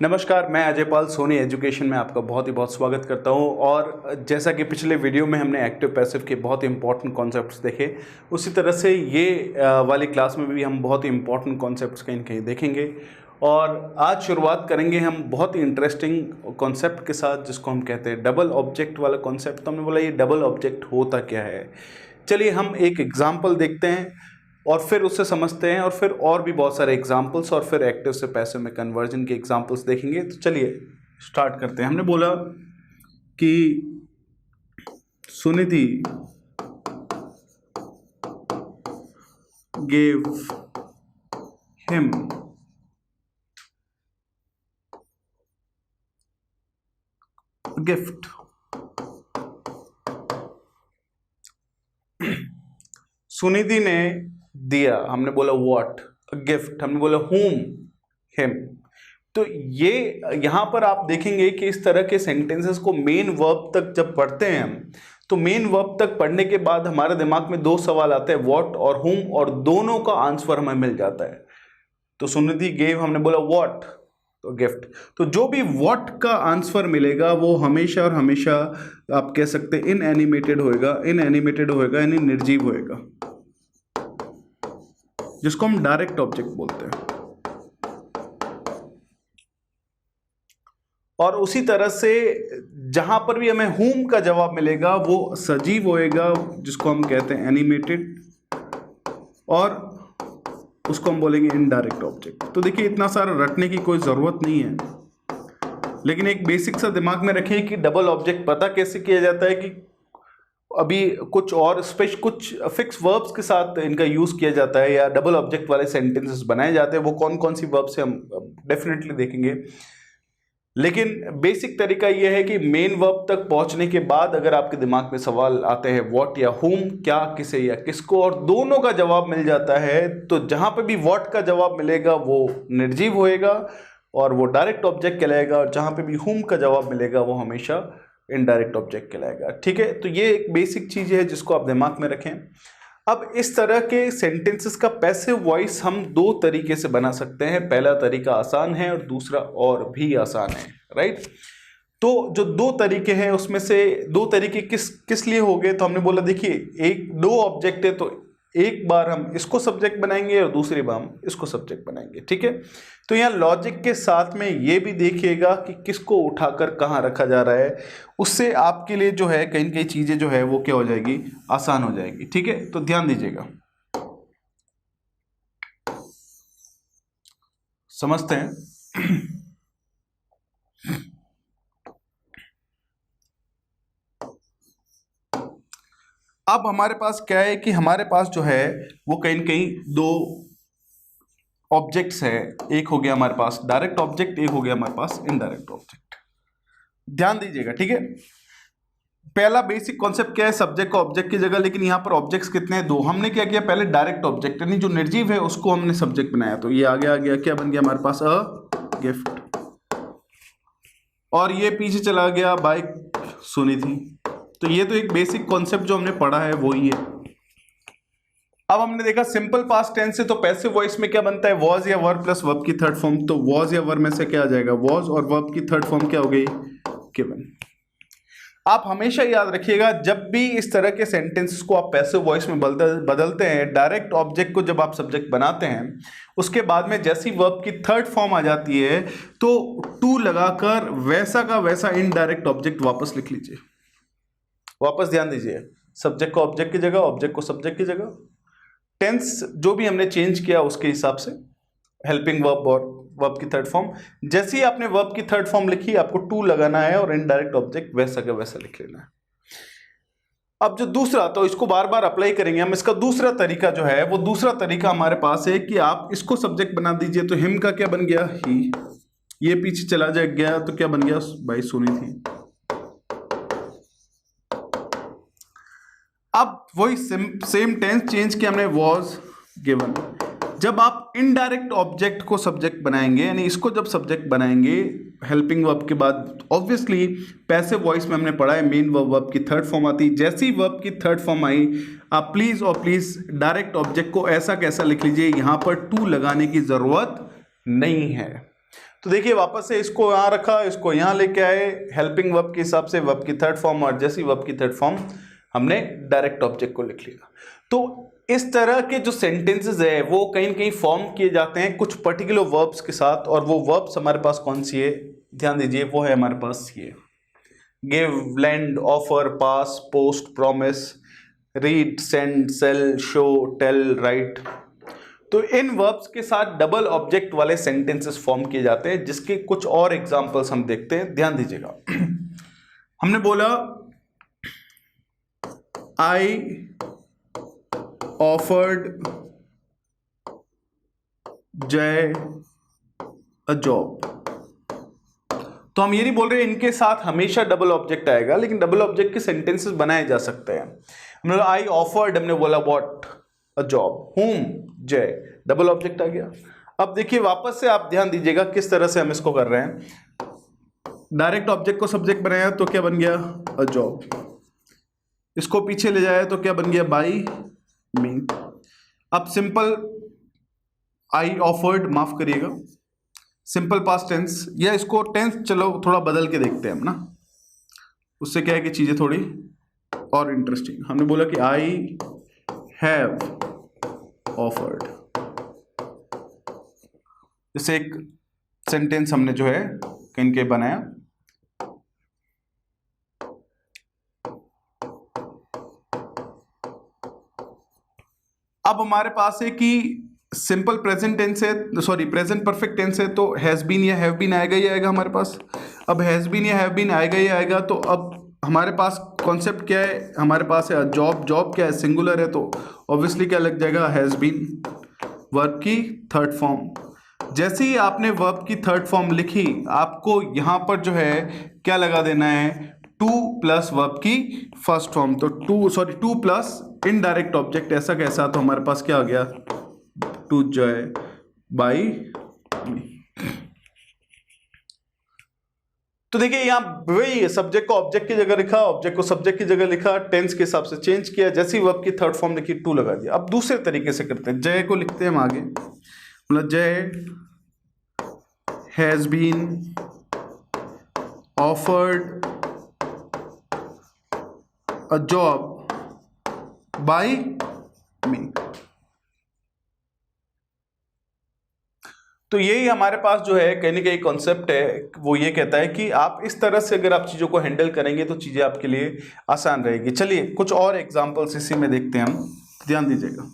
नमस्कार, मैं अजय पाल सोनी एजुकेशन में आपका बहुत ही बहुत स्वागत करता हूं। और जैसा कि पिछले वीडियो में हमने एक्टिव पैसिव के बहुत ही इंपॉर्टेंट कॉन्सेप्ट्स देखे, उसी तरह से ये वाली क्लास में भी हम बहुत ही इंपॉर्टेंट कॉन्सेप्ट्स कहीं न कहीं देखेंगे। और आज शुरुआत करेंगे हम बहुत ही इंटरेस्टिंग कॉन्सेप्ट के साथ, जिसको हम कहते हैं डबल ऑब्जेक्ट वाला कॉन्सेप्ट। तो हमने बोला ये डबल ऑब्जेक्ट होता क्या है। चलिए हम एक एग्जाम्पल देखते हैं और फिर उससे समझते हैं, और फिर और भी बहुत सारे एग्जाम्पल्स, और फिर एक्टिव से पैसिव में कन्वर्जन के एग्जाम्पल्स देखेंगे। तो चलिए स्टार्ट करते हैं। हमने बोला कि Sunidhi gave him a gift. Sunidhi ने दिया, हमने बोला व्हाट, गिफ्ट, हमने बोला whom, him। तो ये यहां पर आप देखेंगे कि इस तरह के सेंटेंसेस को मेन वर्ब तक जब पढ़ते हैं हम, तो मेन वर्ब तक पढ़ने के बाद हमारे दिमाग में दो सवाल आते हैं, व्हाट और whom, और दोनों का आंसर हमें मिल जाता है। तो सुनिधि गेव, हमने बोला व्हाट, तो गिफ्ट। तो जो भी व्हाट का आंसर मिलेगा वो हमेशा और हमेशा आप कह सकते हैं इनएनिमेटेड होएगा, इनएनिमेटेड होएगा यानी निर्जीव होएगा, जिसको हम डायरेक्ट ऑब्जेक्ट बोलते हैं। और उसी तरह से जहां पर भी हमें whom का जवाब मिलेगा वो सजीव होएगा, जिसको हम कहते हैं एनिमेटेड, और उसको हम बोलेंगे इनडायरेक्ट ऑब्जेक्ट। तो देखिए इतना सारा रटने की कोई जरूरत नहीं है, लेकिन एक बेसिक सा दिमाग में रखिए कि डबल ऑब्जेक्ट पता कैसे किया जाता है। कि अभी कुछ और कुछ फिक्स वर्ब्स के साथ इनका यूज किया जाता है, या डबल ऑब्जेक्ट वाले सेंटेंसेस बनाए जाते हैं। वो कौन कौन सी वर्ब्स है हम डेफिनेटली देखेंगे, लेकिन बेसिक तरीका यह है कि मेन वर्ब तक पहुंचने के बाद अगर आपके दिमाग में सवाल आते हैं व्हाट या whom, क्या, किसे या किसको, और दोनों का जवाब मिल जाता है, तो जहां पे भी व्हाट का जवाब मिलेगा वो निर्जीव होएगा और वो डायरेक्ट ऑब्जेक्ट कहलाएगा, और जहां पे भी whom का जवाब मिलेगा वो हमेशा इनडायरेक्ट ऑब्जेक्ट कहलाएगा। ठीक है, तो ये एक बेसिक चीज है जिसको आप दिमाग में रखें। अब इस तरह के सेंटेंसेस का पैसिव वॉइस हम दो तरीके से बना सकते हैं। पहला तरीका आसान है और दूसरा और भी आसान है, राइट। तो जो दो तरीके हैं उसमें से दो तरीके किस किस लिए हो गए, तो हमने बोला देखिए एक दो ऑब्जेक्ट है, तो एक बार हम इसको सब्जेक्ट बनाएंगे और दूसरी बार हम इसको सब्जेक्ट बनाएंगे। ठीक है, तो यहाँ लॉजिक के साथ में ये भी देखिएगा कि किसको उठाकर कहाँ रखा जा रहा है, उससे आपके लिए जो है कहीं कई चीजें जो है वो क्या हो जाएगी, आसान हो जाएगी। ठीक है, तो ध्यान दीजिएगा, समझते हैं। अब हमारे पास क्या है कि हमारे पास जो है वो कहीं न कहीं दो ऑब्जेक्ट्स है। एक हो गया हमारे पास डायरेक्ट ऑब्जेक्ट, एक हो गया हमारे पास इनडायरेक्ट ऑब्जेक्ट। ध्यान दीजिएगा, ठीक है। पहला बेसिक कॉन्सेप्ट क्या है, सब्जेक्ट को ऑब्जेक्ट की जगह, लेकिन यहां पर ऑब्जेक्ट्स कितने हैं, दो। हमने क्या किया, पहले डायरेक्ट ऑब्जेक्ट यानी जो निर्जीव है उसको हमने सब्जेक्ट बनाया, तो ये आ गया क्या बन गया हमारे पास, अ गिफ्ट, और ये पीछे चला गया बाय सुनिधि। तो ये तो एक बेसिक कॉन्सेप्ट जो हमने पढ़ा है वो ही है। अब हमने देखा सिंपल पास्ट टेंस से, तो पैसिव वॉइस में क्या बनता है, वॉज या वर प्लस वर्ब की थर्ड फॉर्म। तो वॉज या वर में से क्या आ जाएगा, वॉज, और वर्ब की थर्ड फॉर्म क्या हो गई, गिवन। आप हमेशा याद रखिएगा जब भी इस तरह के सेंटेंसेस को आप पैसिव वॉइस में बदलते हैं, डायरेक्ट ऑब्जेक्ट को जब आप सब्जेक्ट बनाते हैं, उसके बाद में जैसी वर्ब की थर्ड फॉर्म आ जाती है तो टू लगाकर वैसा का वैसा इनडायरेक्ट ऑब्जेक्ट वापस लिख लीजिए। वापस ध्यान दीजिए, सब्जेक्ट को ऑब्जेक्ट की जगह, ऑब्जेक्ट को सब्जेक्ट की जगह, टेंस जो भी हमने चेंज किया उसके हिसाब से, हेल्पिंग वर्ब और वर्ब की थर्ड फॉर्म। जैसे ही आपने वर्ब की थर्ड फॉर्म लिखी आपको टू लगाना है और इनडायरेक्ट ऑब्जेक्ट वैसा का वैसा लिख लेना है। अब जो दूसरा, तो इसको बार बार अप्लाई करेंगे हम। इसका दूसरा तरीका जो है वो दूसरा तरीका हमारे पास है कि आप इसको सब्जेक्ट बना दीजिए। तो हिम का क्या बन गया, ही, ये पीछे चला गया तो क्या बन गया, भाई सुनी थी। अब वही सेम टेंस चेंज किया हमने, वॉज गिवन। जब आप इनडायरेक्ट ऑब्जेक्ट को सब्जेक्ट बनाएंगे, यानी इसको जब सब्जेक्ट बनाएंगे हेल्पिंग वर्ब के बाद, ऑब्वियसली पैसिव वॉइस में हमने पढ़ा है मेन वर्ब की थर्ड फॉर्म आती है। जैसी वर्ब की थर्ड फॉर्म आई, आप प्लीज और प्लीज डायरेक्ट ऑब्जेक्ट को ऐसा कैसा लिख लीजिए, यहां पर टू लगाने की जरूरत नहीं है। तो देखिए वापस से इसको यहाँ रखा, इसको यहाँ लेके आए, हेल्पिंग वर्ब के हिसाब से वर्ब की थर्ड फॉर्म, और जैसी वर्ब की थर्ड फॉर्म हमने डायरेक्ट ऑब्जेक्ट को लिख लिया। तो इस तरह के जो सेंटेंसेस है वो कहीं ना कहीं फॉर्म किए जाते हैं कुछ पर्टिकुलर वर्ब्स के साथ, और वो वर्ब्स हमारे पास कौन सी है, ध्यान दीजिए, वो है हमारे पास ये give, lend, offer, pass, post, promise, read, send, sell, show, tell, write. तो इन वर्ब्स के साथ डबल ऑब्जेक्ट वाले सेंटेंसेस फॉर्म किए जाते हैं, जिसके कुछ और एग्जांपल्स हम देखते हैं, ध्यान दीजिएगा। हमने बोला आई ऑफर्ड जय अ जॉब। तो हम ये नहीं बोल रहे इनके साथ हमेशा डबल ऑब्जेक्ट आएगा, लेकिन डबल ऑब्जेक्ट के सेंटेंसेस बनाए जा सकते हैं। हमने बोला आई ऑफर्ड, हमने बोला व्हाट, अ जॉब, हुम, जय, डबल ऑब्जेक्ट आ गया। अब देखिए वापस से आप ध्यान दीजिएगा किस तरह से हम इसको कर रहे हैं। डायरेक्ट ऑब्जेक्ट को सब्जेक्ट बनाया तो क्या बन गया, अ जॉब। इसको पीछे ले जाया तो क्या बन गया, बाई मी। अब सिंपल आई ऑफर्ड, माफ करिएगा, सिंपल पास्ट टेंस, या इसको टेंस चलो थोड़ा बदल के देखते हैं हम ना, उससे क्या है कि चीजें थोड़ी और इंटरेस्टिंग। हमने बोला कि आई हैव ऑफर्ड, जैसे एक सेंटेंस हमने जो है कहीं के बनाया। अब हमारे पास है कि सिंपल प्रेजेंट टेंस है, सॉरी प्रेजेंट परफेक्ट टेंस है, तो हैज बीन या हैव बीन आएगा ही आएगा हमारे पास। अब हैज बीन या हैव बीन आएगा ही आएगा, तो अब हमारे पास कॉन्सेप्ट क्या है, हमारे पास है जॉब, जॉब क्या है, सिंगुलर है, तो ऑब्वियसली क्या लग जाएगा, हैज बीन, वर्ब की थर्ड फॉर्म। जैसे ही आपने वर्ब की थर्ड फॉर्म लिखी, आपको यहां पर जो है क्या लगा देना है, टू प्लस वर्ब की फर्स्ट फॉर्म, तो टू प्लस इनडायरेक्ट ऑब्जेक्ट, ऐसा कैसा, तो हमारे पास क्या आ गया, टू जय बाई मी। तो देखिए यहां वही सब्जेक्ट को ऑब्जेक्ट की जगह लिखा, ऑब्जेक्ट को सब्जेक्ट की जगह लिखा, टेंस के हिसाब से चेंज किया, जैसी वर्ब की थर्ड फॉर्म लिखी टू लगा दिया। अब दूसरे तरीके से करते हैं, जय को लिखते हैं हम आगे, मतलब Jay has been offered a job by me. तो यही हमारे पास जो है कहीं ना कहीं कॉन्सेप्ट है, वो ये कहता है कि आप इस तरह से अगर आप चीजों को हैंडल करेंगे तो चीजें आपके लिए आसान रहेगी। चलिए कुछ और एग्जांपल्स इसी में देखते हैं हम, ध्यान दीजिएगा।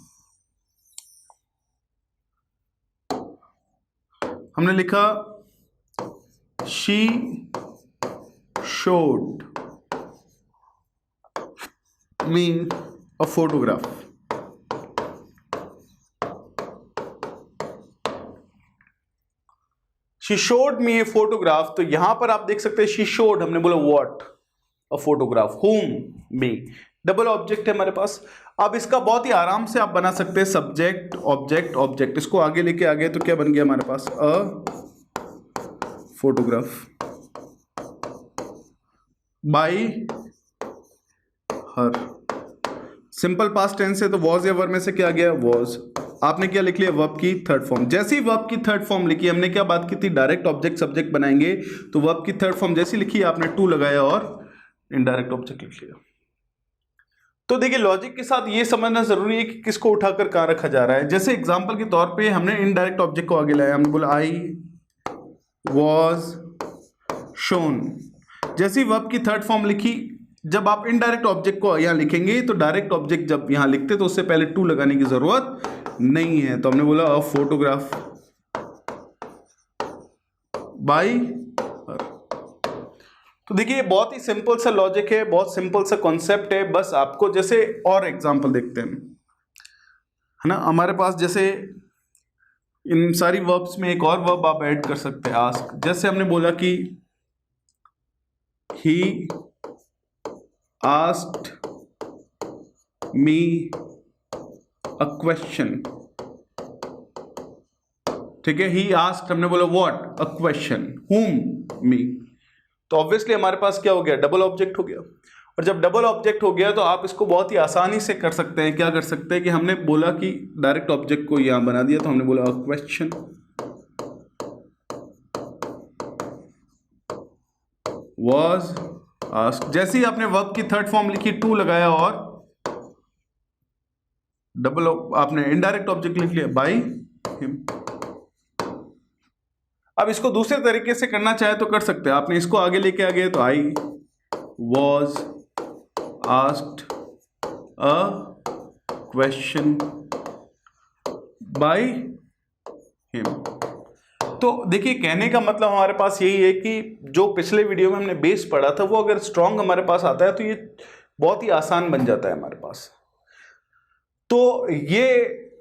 हमने लिखा she showed me a photograph. She showed me a photograph, तो यहां पर आप देख सकते हैं शी शोड, हमने बोला व्हाट, अ फोटोग्राफ, हुम, मी, डबल ऑब्जेक्ट है हमारे पास। अब इसका बहुत ही आराम से आप बना सकते हैं सब्जेक्ट ऑब्जेक्ट ऑब्जेक्ट, इसको आगे लेके आ गए तो क्या बन गया हमारे पास, a photograph by her. Simple past tense है तो वॉज या वर में से क्या आ गया, वॉज। आपने क्या लिख लिया, वर्ब की थर्ड फॉर्म। जैसे ही वर्ब की थर्ड फॉर्म लिखी, हमने क्या बात की थी, डायरेक्ट ऑब्जेक्ट सब्जेक्ट बनाएंगे, तो वर्ब की थर्ड फॉर्म जैसी लिखी आपने टू लगाया और इनडायरेक्ट ऑब्जेक्ट लिख लिया। तो देखिए लॉजिक के साथ ये समझना जरूरी है कि किसको उठाकर कहां रखा जा रहा है। जैसे एग्जांपल के तौर पे हमने इनडायरेक्ट ऑब्जेक्ट को आगे लाया, हमने बोला आई वॉज शोन। जैसी वर्ब की थर्ड फॉर्म लिखी, जब आप इनडायरेक्ट ऑब्जेक्ट को यहां लिखेंगे तो डायरेक्ट ऑब्जेक्ट जब यहां लिखते तो उससे पहले टू लगाने की जरूरत नहीं है, तो हमने बोला अ फोटोग्राफ बाई। तो देखिए बहुत ही सिंपल सा लॉजिक है, बहुत सिंपल सा कॉन्सेप्ट है। बस आपको जैसे और एग्जांपल देखते हैं, है ना, हमारे पास जैसे इन सारी वर्ब्स में एक और वर्ब आप ऐड कर सकते हैं, आस्क। जैसे हमने बोला कि he asked me a question, ठीक है, ही आस्क्ड, हमने बोला व्हाट, अ क्वेश्चन, हुम, मी। तो ऑब्वियसली हमारे पास क्या हो गया, डबल ऑब्जेक्ट हो गया। और जब डबल ऑब्जेक्ट हो गया तो आप इसको बहुत ही आसानी से कर सकते हैं। क्या कर सकते हैं कि हमने बोला कि डायरेक्ट ऑब्जेक्ट को यहां बना दिया, तो हमने बोला अ क्वेश्चन was asked, जैसे ही आपने वर्ब की थर्ड फॉर्म लिखी टू लगाया और डबल आपने इनडायरेक्ट ऑब्जेक्ट लिख लिया बाय हिम। अब इसको दूसरे तरीके से करना चाहे तो कर सकते हैं, आपने इसको आगे लेके आ गए तो I was asked a question by him. तो देखिए कहने का मतलब हमारे पास यही है कि जो पिछले वीडियो में हमने बेस पढ़ा था वो अगर स्ट्रांग हमारे पास आता है तो ये बहुत ही आसान बन जाता है हमारे पास। तो ये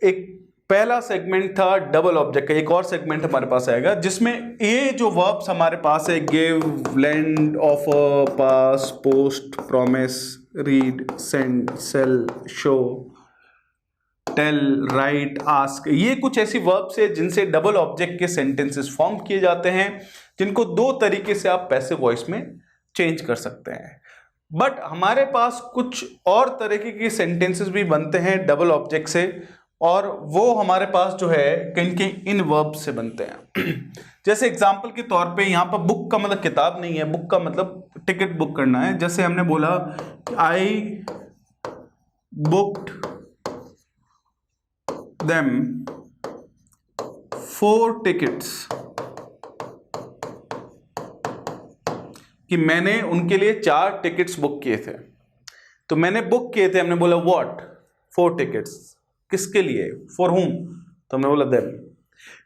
एक पहला सेगमेंट था डबल ऑब्जेक्ट का। एक और सेगमेंट हमारे पास आएगा जिसमें ये जो वर्ब्स हमारे पास है give, lend, offer, pass, post, promise, read, send, sell, show, tell, write, ask, ये कुछ ऐसी वर्ब्स है जिनसे डबल ऑब्जेक्ट के सेंटेंसेस फॉर्म किए जाते हैं, जिनको दो तरीके से आप पैसिव वॉइस में चेंज कर सकते हैं। बट हमारे पास कुछ और तरीके के सेंटेंसेस भी बनते हैं डबल ऑब्जेक्ट से, और वो हमारे पास जो है कहीं कहीं इन वर्ब से बनते हैं। जैसे एग्जांपल के तौर पे यहाँ पर बुक का मतलब किताब नहीं है, बुक का मतलब टिकट बुक करना है। जैसे हमने बोला आई बुक्ड देम 4 tickets, कि मैंने उनके लिए 4 टिकट्स बुक किए थे। तो मैंने बुक किए थे, हमने बोला व्हाट 4 टिकट्स, किसके लिए, फॉर हुम, तो हमने बोला देम।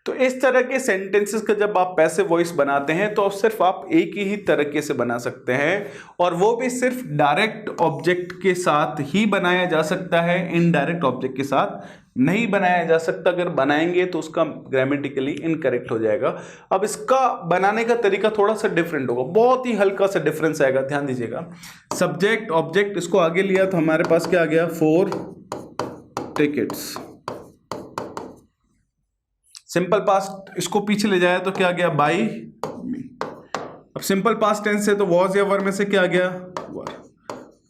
तो इस तरह के सेंटेंसेस का जब आप पैसिव वॉइस बनाते हैं तो सिर्फ आप एक ही तरीके से बना सकते हैं, और वो भी सिर्फ डायरेक्ट ऑब्जेक्ट के साथ ही बनाया जा सकता है, इनडायरेक्ट ऑब्जेक्ट के साथ नहीं बनाया जा सकता। अगर बनाएंगे तो उसका ग्रामेटिकली इनकरेक्ट हो जाएगा। अब इसका बनाने का तरीका थोड़ा सा डिफरेंट होगा, बहुत ही हल्का सा डिफरेंस आएगा, ध्यान दीजिएगा। सब्जेक्ट ऑब्जेक्ट इसको आगे लिया तो हमारे पास क्या आ गया 4 टिकट्स। सिंपल पास्ट इसको पीछे ले जाए तो क्या आ गया बाय मी। अब सिंपल पास्ट टेंस है तो वॉज या वर में से क्या आ गया वर,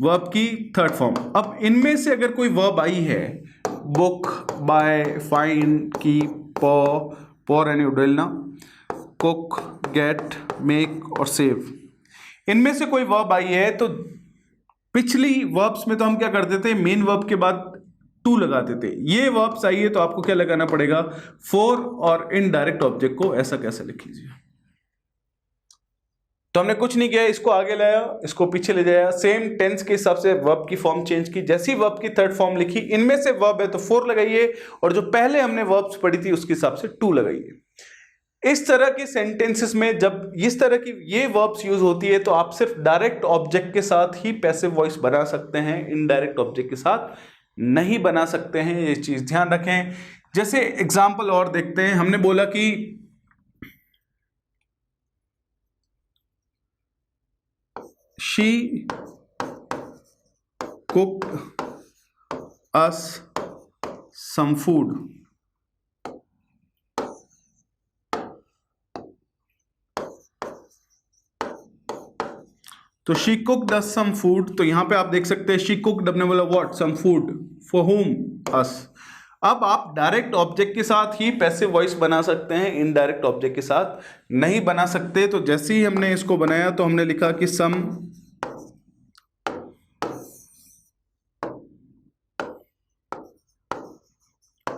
वर्ब की थर्ड फॉर्म। अब इनमें से अगर कोई वर्ब आई है, book, buy, find, keep, pour and उडेलना, कुक, गेट, मेक और सेव, इनमें से कोई वर्ब आई है तो पिछली वर्ब्स में तो हम क्या करते थे, मेन वर्ब के बाद टू लगाते थे। ये वर्ब्स आई है तो आपको क्या लगाना पड़ेगा 4, और इनडायरेक्ट ऑब्जेक्ट को ऐसा कैसे लिख लीजिए। तो हमने कुछ नहीं किया, इसको आगे लाया, इसको पीछे ले जाया, सेम टेंस के हिसाब से वर्ब की फॉर्म चेंज की। जैसी वर्ब की थर्ड फॉर्म लिखी, इनमें से वर्ब है तो 4 लगाइए, और जो पहले हमने वर्ब्स पढ़ी थी उसके हिसाब से 2 लगाइए। इस तरह के सेंटेंसेस में जब इस तरह की ये वर्ब्स यूज होती है तो आप सिर्फ डायरेक्ट ऑब्जेक्ट के साथ ही पैसिव वॉइस बना सकते हैं, इनडायरेक्ट ऑब्जेक्ट के साथ नहीं बना सकते हैं, ये चीज ध्यान रखें। जैसे एग्जाम्पल और देखते हैं, हमने बोला कि she cooked us some food. तो she cooked us some food, तो यहां पे आप देख सकते हैं शी कुक्ड, अपने बोला व्हाट सम फूड, फॉर हुम, अस। अब आप डायरेक्ट ऑब्जेक्ट के साथ ही पैसिव वॉइस बना सकते हैं, इनडायरेक्ट ऑब्जेक्ट के साथ नहीं बना सकते। तो जैसे ही हमने इसको बनाया तो हमने लिखा कि सम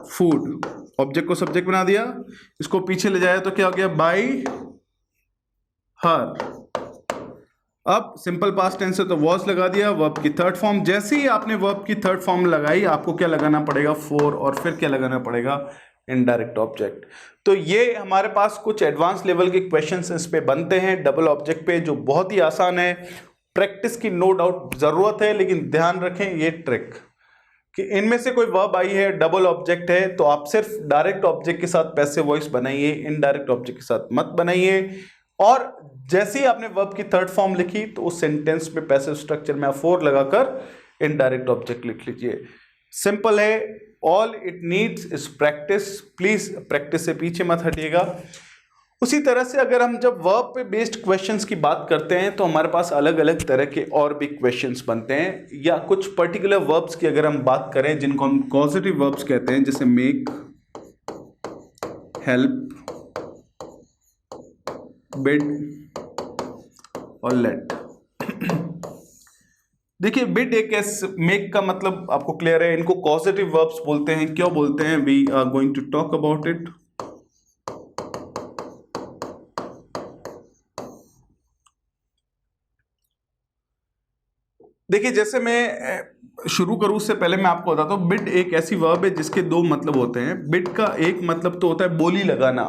फूड, ऑब्जेक्ट को सब्जेक्ट बना दिया, इसको पीछे ले जाया तो क्या हो गया बाय हर। अब सिंपल पास्ट टेंस है तो वॉज लगा दिया, वर्ब की थर्ड फॉर्म। जैसे ही आपने वर्ब की थर्ड फॉर्म लगाई आपको क्या लगाना पड़ेगा 4, और फिर क्या लगाना पड़ेगा इनडायरेक्ट ऑब्जेक्ट। तो ये हमारे पास कुछ एडवांस लेवल के क्वेश्चंस इस पे बनते हैं डबल ऑब्जेक्ट पे, जो बहुत ही आसान है। प्रैक्टिस की नो डाउट जरूरत है, लेकिन ध्यान रखें ये ट्रिक कि इनमें से कोई वर्ब आई है, डबल ऑब्जेक्ट है, तो आप सिर्फ डायरेक्ट ऑब्जेक्ट के साथ पैसिव वॉइस बनाइए, इनडायरेक्ट ऑब्जेक्ट के साथ मत बनाइए। और जैसे ही आपने वर्ब की थर्ड फॉर्म लिखी तो उस सेंटेंस में पैसिव स्ट्रक्चर में आप 4 लगाकर इनडायरेक्ट ऑब्जेक्ट लिख लीजिए। सिंपल है, all it needs is practice. Please practice से पीछे मत हटिएगा। उसी तरह से अगर हम जब वर्ब पे बेस्ड क्वेश्चंस की बात करते हैं तो हमारे पास अलग अलग तरह के और भी क्वेश्चंस बनते हैं, या कुछ पर्टिकुलर वर्ब्स की अगर हम बात करें जिनको हम कॉजेटिव वर्ब्स कहते हैं, जैसे मेक, हेल्प, बिड और लेट। देखिए बिड एक मेक का मतलब आपको क्लियर है, इनको कॉजेटिव वर्ब्स बोलते हैं। क्यों बोलते हैं, we are going to talk about it. देखिए जैसे मैं शुरू करूं उससे पहले मैं आपको बताता हूं, बिड एक ऐसी वर्ब है जिसके दो मतलब होते हैं। बिड का एक मतलब तो होता है बोली लगाना,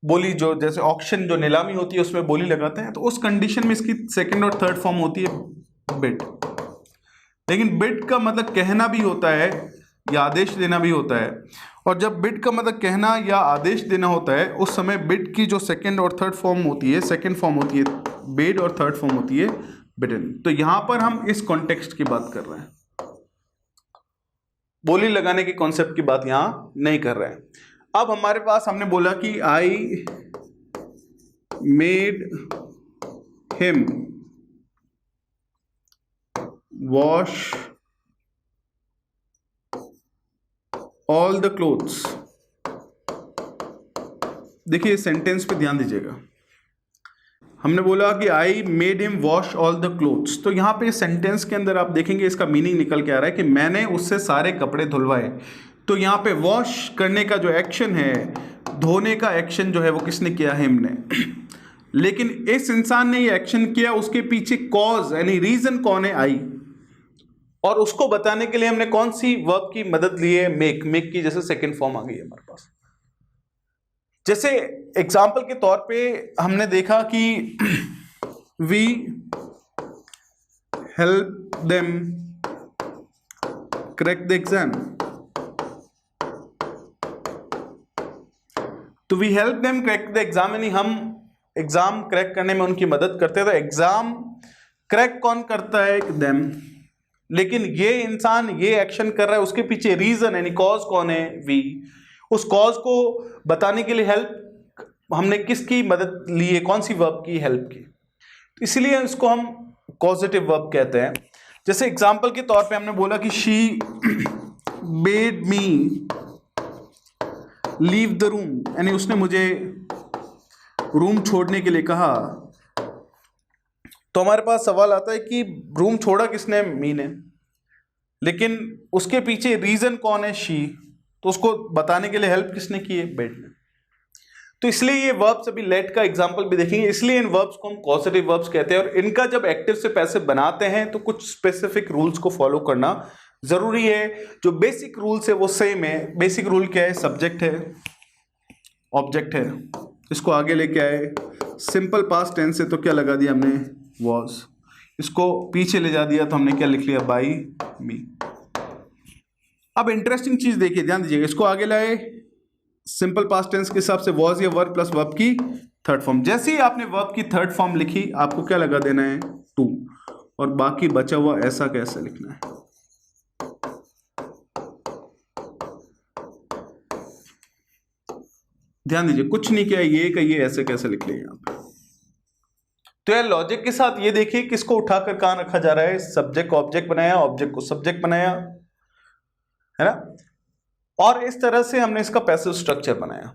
बोली जो जैसे ऑक्शन जो नीलामी होती है उसमें बोली लगाते हैं, तो उस कंडीशन में इसकी सेकंड और थर्ड फॉर्म होती है बिड। लेकिन बिड का मतलब कहना भी होता है या आदेश देना भी होता है, और जब बिड का मतलब कहना या आदेश देना होता है उस समय बिड की जो सेकंड और थर्ड फॉर्म होती है, सेकंड फॉर्म होती है बिड और थर्ड फॉर्म होती है बिडन। तो यहां पर हम इस कॉन्टेक्स्ट की बात कर रहे हैं, बोली लगाने के कॉन्सेप्ट की बात यहां नहीं कर रहे हैं। अब हमारे पास हमने बोला कि I made him wash all the clothes. देखिए सेंटेंस पे ध्यान दीजिएगा, हमने बोला कि I made him wash all the clothes, तो यहाँ पे सेंटेंस के अंदर आप देखेंगे इसका मीनिंग निकल के आ रहा है कि मैंने उससे सारे कपड़े धुलवाए। तो यहाँ पे वॉश करने का जो एक्शन है, धोने का एक्शन जो है वो किसने किया, हिम ने। लेकिन इस इंसान ने ये एक्शन किया, उसके पीछे कॉज यानी रीजन कौन है, आई। और उसको बताने के लिए हमने कौन सी वर्ब की मदद ली है, मेक। मेक की जैसे सेकंड फॉर्म आ गई है हमारे पास। जैसे एग्जाम्पल के तौर पे हमने देखा कि we help them crack the exam. तो we help them crack the exam यानी हम एग्जाम क्रैक करने में उनकी मदद करते हैं। तो एग्जाम क्रैक कौन करता है, देम। लेकिन ये इंसान ये एक्शन कर रहा है, उसके पीछे रीजन यानी कॉज कौन है, वी। उस कॉज को बताने के लिए हेल्प हमने किसकी मदद ली है, कौन सी वर्ब की, हेल्प की। तो इसलिए इसको हम कॉजेटिव वर्ब कहते हैं। जैसे एग्जांपल के तौर पे हमने बोला कि she bed me leave the room, यानी उसने मुझे रूम छोड़ने के लिए कहा। तो हमारे पास सवाल आता है कि रूम छोड़ा किसने, मी ने। लेकिन उसके पीछे रीजन कौन है, शी। तो उसको बताने के लिए हेल्प किसने की है, बेड ने। तो इसलिए ये वर्ब्स, अभी लेट का एग्जांपल भी देखेंगे, इसलिए इन वर्ब्स को हम कॉजेटिव वर्ब्स कहते हैं। और इनका जब एक्टिव से पैसिव बनाते हैं तो कुछ स्पेसिफिक रूल्स को फॉलो करना जरूरी है। जो बेसिक रूल्स है वो सेम है। बेसिक रूल क्या है, सब्जेक्ट है, ऑब्जेक्ट है, इसको आगे लेके आए। सिंपल पास्ट टेंस है तो क्या लगा दिया हमने, वॉज। इसको पीछे ले जा दिया तो हमने क्या लिख लिया, बाई मी। अब इंटरेस्टिंग चीज देखिए, ध्यान दीजिएगा, इसको आगे लाए सिंपल पास्ट टेंस के हिसाब से वॉज या वर्ब प्लस वर्ब की थर्ड फॉर्म। जैसे ही आपने वर्ब की थर्ड फॉर्म लिखी, आपको क्या लगा देना है, टू, और बाकी बचा हुआ ऐसा कैसे लिखना है। ध्यान दीजिए, कुछ नहीं किया, ये का ये ऐसे कैसे लिख लिया यहां पे। तो यार लॉजिक के साथ ये देखिए किसको उठाकर कहां रखा जा रहा है, सब्जेक्ट को ऑब्जेक्ट बनाया, ऑब्जेक्ट को सब्जेक्ट बनाया, है ना। और इस तरह से हमने इसका पैसिव स्ट्रक्चर बनाया।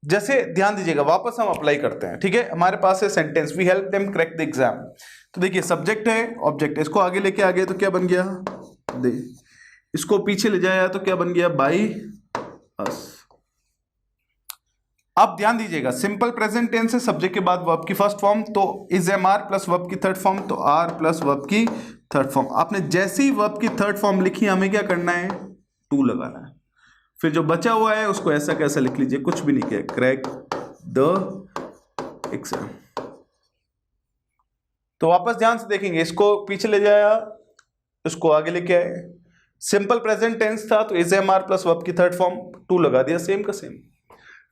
जैसे ध्यान दीजिएगा, वापस हम अप्लाई करते हैं, ठीक है। हमारे पास है sentence, we help them crack the exam. तो देखिए सब्जेक्ट है, ऑब्जेक्ट है, इसको आगे लेके आ गए तो क्या बन गया, दे। इसको पीछे ले जाया तो क्या बन गया, बाई अस। अब ध्यान दीजिएगा, सिंपल प्रेजेंट टेंस है, सब्जेक्ट के बाद वर्ब की फर्स्ट फॉर्म, तो is am are plus verb की थर्ड फॉर्म, तो आर प्लस वर्ब की थर्ड फॉर्म। आपने जैसे ही वर्ब की थर्ड फॉर्म लिखी, हमें क्या करना है, टू लगाना है। फिर जो बचा हुआ है उसको ऐसा कैसा लिख लीजिए, कुछ भी नहीं किया, क्रैक द एग्जाम। तो वापस ध्यान से देखेंगे, इसको पीछे ले जाया, इसको आगे लेके आए। सिंपल प्रेजेंट टेंस था तो is am are plus verb की थर्ड फॉर्म, टू लगा दिया, सेम का सेम।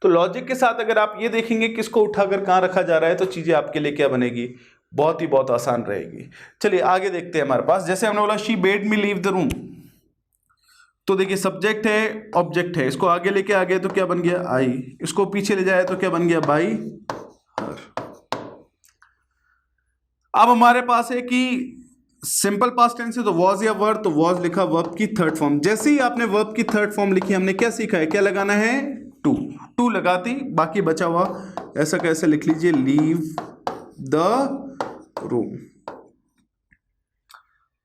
तो लॉजिक के साथ अगर आप ये देखेंगे किसको उठाकर कहां रखा जा रहा है, तो चीजें आपके लिए क्या बनेगी, बहुत आसान रहेगी। चलिए आगे देखते हैं हमारे पास। जैसे हमने बोला she bed me leave the room, तो देखिए सब्जेक्ट है, ऑब्जेक्ट है, इसको आगे लेके आ गए तो क्या बन गया, आई। इसको पीछे ले जाए तो क्या बन गया, बाई हर। अब हमारे पास है कि सिंपल पास्ट टेंस है तो वॉज या वर, तो वॉज लिखा, वर्ब की थर्ड फॉर्म। जैसे ही आपने वर्ब की थर्ड फॉर्म लिखी, हमने क्या सीखा है, क्या लगाना है, टू, टू लगाती, बाकी बचा हुआ ऐसा कैसे लिख लीजिए, लीव द रूम।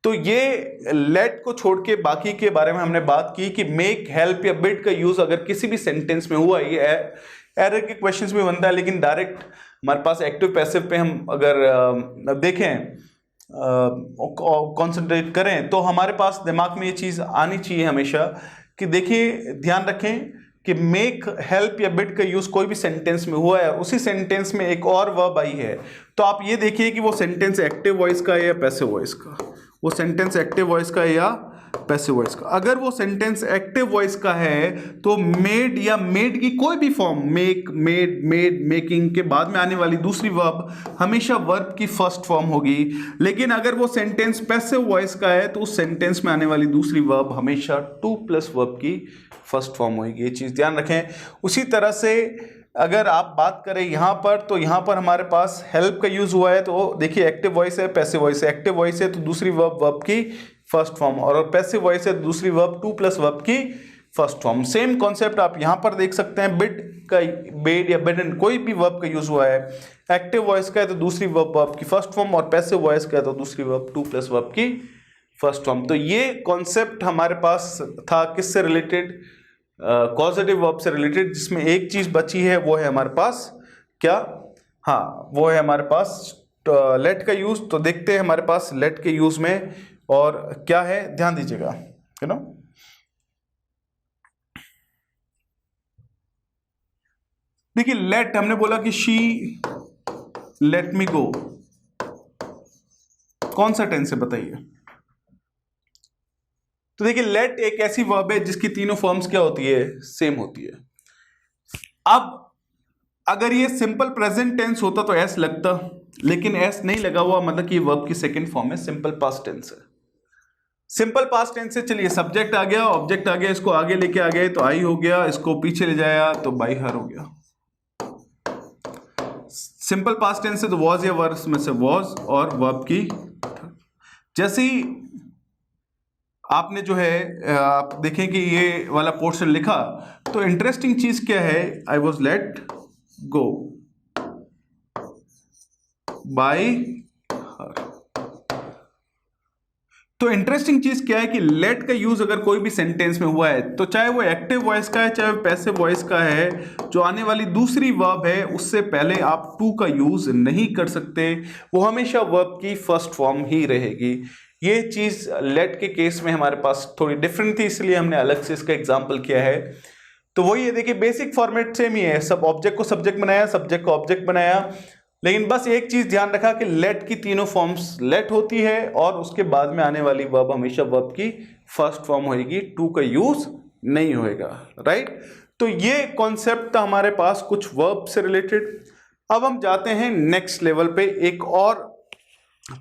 तो ये लेट को छोड़ के बाकी के बारे में हमने बात की कि मेक, हेल्प या बिड का यूज अगर किसी भी सेंटेंस में हुआ, ये एरर के क्वेश्चंस में बनता है, लेकिन डायरेक्ट हमारे पास एक्टिव पैसिव पे हम अगर देखें, कंसंट्रेट करें, तो हमारे पास दिमाग में ये चीज आनी चाहिए हमेशा कि देखिए, ध्यान रखें कि मेक, हेल्प या बिड का यूज कोई भी सेंटेंस में हुआ है, उसी सेंटेंस में एक और वर्ब आई है, तो आप ये देखिए कि वो सेंटेंस एक्टिव वॉइस का है या पैसिव वॉइस का, वो सेंटेंस एक्टिव वॉइस का है या पैसिव वॉइस का। अगर वो सेंटेंस एक्टिव वॉइस का है तो मेड या मेड की कोई भी form, make, made, made, making के बाद में आने वाली दूसरी वर्ब हमेशा वर्ब की फर्स्ट फॉर्म होगी। लेकिन अगर वो सेंटेंस पैसिव वॉइस का है तो उस सेंटेंस में आने वाली दूसरी वर्ब हमेशा टू प्लस वर्ब की फर्स्ट फॉर्म होगी। ये चीज ध्यान रखें। उसी तरह से अगर आप बात करें यहाँ पर, तो यहाँ पर हमारे पास हेल्प का यूज हुआ है, तो देखिए एक्टिव वॉइस है, पैसिव वॉइस है। एक्टिव वॉइस है तो दूसरी वर्ब की फर्स्ट फॉर्म, और पैसिव वॉइस है तो दूसरी वर्ब टू प्लस वर्ब की फर्स्ट फॉर्म। सेम कॉन्सेप्ट आप यहाँ पर देख सकते हैं, बिड का, बेड या बिडन कोई भी वर्ब का यूज हुआ है, एक्टिव वॉइस का है तो दूसरी वर्ब की फर्स्ट फॉर्म, और पैसिव वॉइस का है तो दूसरी वर्ब टू प्लस वर्ब की फर्स्ट फॉर्म। तो ये कॉन्सेप्ट हमारे पास था किससे रिलेटेड, कॉजेटिव वर्ब से रिलेटेड, जिसमें एक चीज बची है वो है हमारे पास क्या, हाँ वो है हमारे पास लेट का यूज। तो देखते हैं हमारे पास लेट के यूज में और क्या है, ध्यान दीजिएगा, है ना। देखिए लेट, हमने बोला कि शी लेट मी गो, कौन सा टेंस है बताइए। तो देखिए लेट एक ऐसी वर्ब है जिसकी तीनों फॉर्म्स क्या होती है, सेम होती है। अब अगर ये सिंपल प्रेजेंट टेंस होता तो एस लगता, लेकिन एस नहीं लगा हुआ, मतलब कि वर्ब की सेकंड फॉर्म है, सिंपल पास्ट टेंस है। सिंपल पास्ट टेंस से चलिए सब्जेक्ट आ गया, ऑब्जेक्ट आ गया, इसको आगे लेके आ गए तो आई हो गया, इसको पीछे ले जाया तो बाई हर हो गया। सिंपल पास्ट टेंस से तो वॉज या वर्स में से वॉज और वर्ब की, जैसे ही आपने जो है आप देखें कि ये वाला पोर्शन लिखा, तो इंटरेस्टिंग चीज क्या है, I was let go bye हर। तो इंटरेस्टिंग चीज क्या है कि लेट का यूज अगर कोई भी सेंटेंस में हुआ है, तो चाहे वो एक्टिव वॉइस का है चाहे वो पैसिव वॉइस का है, जो आने वाली दूसरी वर्ब है उससे पहले आप टू का यूज नहीं कर सकते, वो हमेशा वर्ब की फर्स्ट फॉर्म ही रहेगी। ये चीज लेट के केस में हमारे पास थोड़ी डिफरेंट थी, इसलिए हमने अलग से इसका एग्जाम्पल किया है। तो वही है, देखिए बेसिक फॉर्मेट सेम ही है, सब ऑब्जेक्ट को सब्जेक्ट बनाया, सब्जेक्ट को ऑब्जेक्ट बनाया, लेकिन बस एक चीज ध्यान रखा कि लेट की तीनों फॉर्म्स लेट होती है, और उसके बाद में आने वाली वर्ब हमेशा वर्ब की फर्स्ट फॉर्म होगी, टू का यूज नहीं होएगा, राइट। तो ये कॉन्सेप्ट था हमारे पास कुछ वर्ब से रिलेटेड। अब हम जाते हैं नेक्स्ट लेवल पे, एक और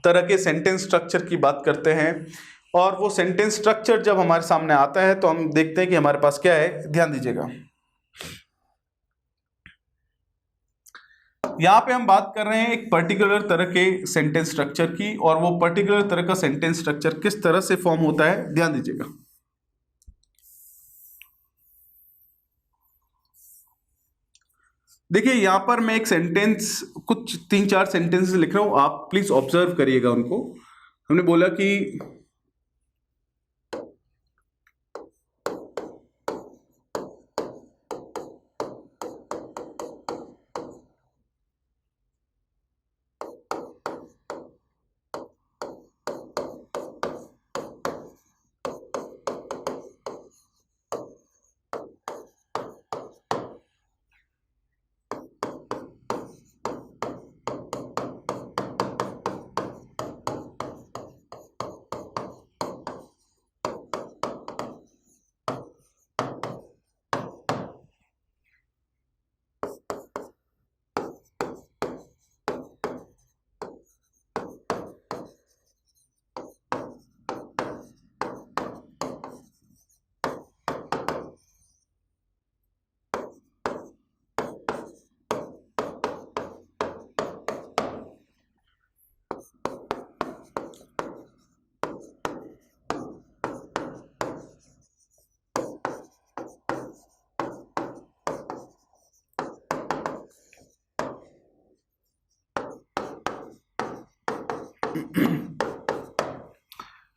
तरह के सेंटेंस स्ट्रक्चर की बात करते हैं, और वो सेंटेंस स्ट्रक्चर जब हमारे सामने आता है तो हम देखते हैं कि हमारे पास क्या है। ध्यान दीजिएगा, यहां पे हम बात कर रहे हैं एक पर्टिकुलर तरह के सेंटेंस स्ट्रक्चर की, और वो पर्टिकुलर तरह का सेंटेंस स्ट्रक्चर किस तरह से फॉर्म होता है, ध्यान दीजिएगा। देखिए यहां पर मैं एक सेंटेंस, कुछ 3-4 सेंटेंसेस लिख रहा हूं, आप प्लीज ऑब्जर्व करिएगा उनको। हमने बोला कि